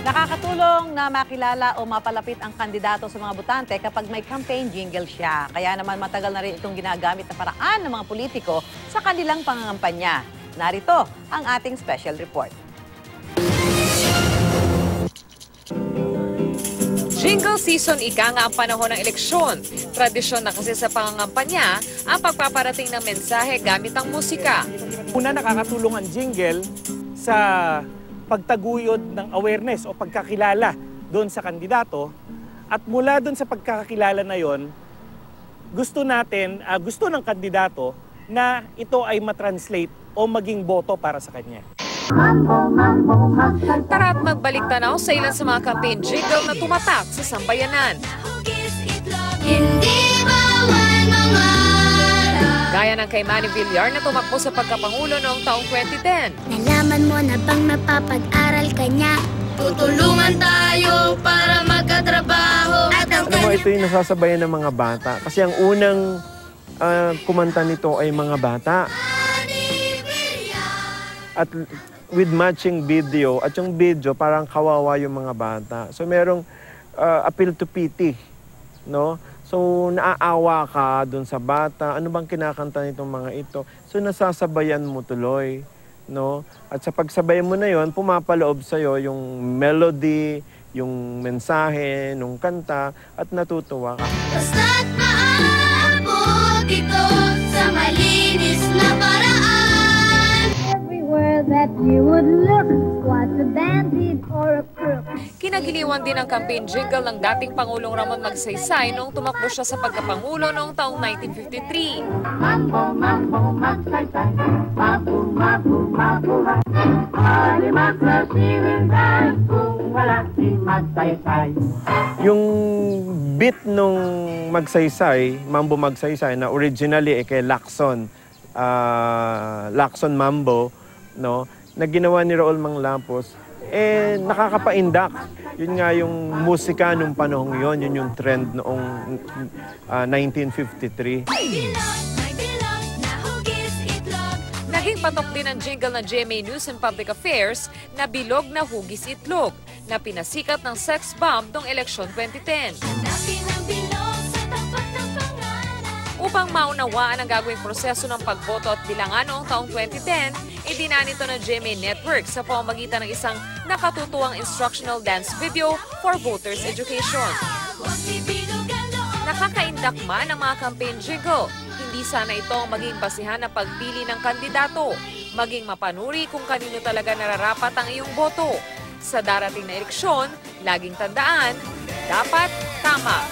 Nakakatulong na makilala o mapalapit ang kandidato sa mga botante kapag may campaign jingle siya. Kaya naman matagal na rin itong ginagamit na paraan ng mga politiko sa kanilang pangangampanya. Narito ang ating special report. Jingle season ika nga ang panahon ng eleksyon. Tradisyon na kasi sa pangangampanya ang pagpaparating ng mensahe gamit ang musika. Una, nakakatulong ang jingle sa pagtaguyod ng awareness o pagkakilala doon sa kandidato. At mula doon sa pagkakilala na yon, gusto ng kandidato na ito ay matranslate o maging boto para sa kanya. Tara at magbalik tanaw sa ilan sa mga campaign jingle na tumatak sa sambayanan. Gaya ng kay Manny Villar na tumakbo sa pagkapangulo noong taong 2010. Nalaman mo na bang napapag-aral ka niya? Tutulungan tayo para magkatrabaho. Alam mo, ito yung nasasabayan ng mga bata. Kasi ang unang kumanta nito ay mga bata. At with matching video, at yung video parang kawawa yung mga bata. So merong appeal to pity, no? So naaawa ka dun sa bata, ano bang kinakanta nitong mga ito? So nasasabayan mo tuloy, no? At sa pagsabayan mo na yon, pumapaloob sa'yo yung melody, yung mensahe, nung kanta, at natutuwa ka. Basta't maaabot ito sa malinis na paraan. Everywhere that you would look, what's a bandit or a crook? Kinagiliwan din ang campaign jingle ng dating Pangulong Ramon Magsaysay noong tumakbo siya sa pagkapangulo noong taong 1953. Mambo, mambo, magsaysay, mabu, mabu, mabuhay. Alimat sa sininday, kung wala si Magsaysay. Yung beat nung Magsaysay, Mambo Magsaysay, na originally kay Lacson, Lacson Mambo, no, na ginawa ni Raul Manglapos, nakakapaindak. Yun nga yung musika nung panahong yun, yun yung trend noong 1953. Naging patok din ang jingle ng GMA News and Public Affairs na Bilog na Hugis Itlog, na pinasikat ng sex bomb noong eleksyon 2010. Upang maunawaan ang gagawing proseso ng pagboto at bilangan noong taong 2010, idinanito ng GMA Network sa pamamagitan ng isang nakatutuwang instructional dance video for voters' education. Nakakaindak man ang mga campaign jingle. Hindi sana ito ang maging basihan ng pagpili ng kandidato, maging mapanuri kung kanino talaga nararapat ang iyong boto. Sa darating na eleksyon, laging tandaan, dapat tama.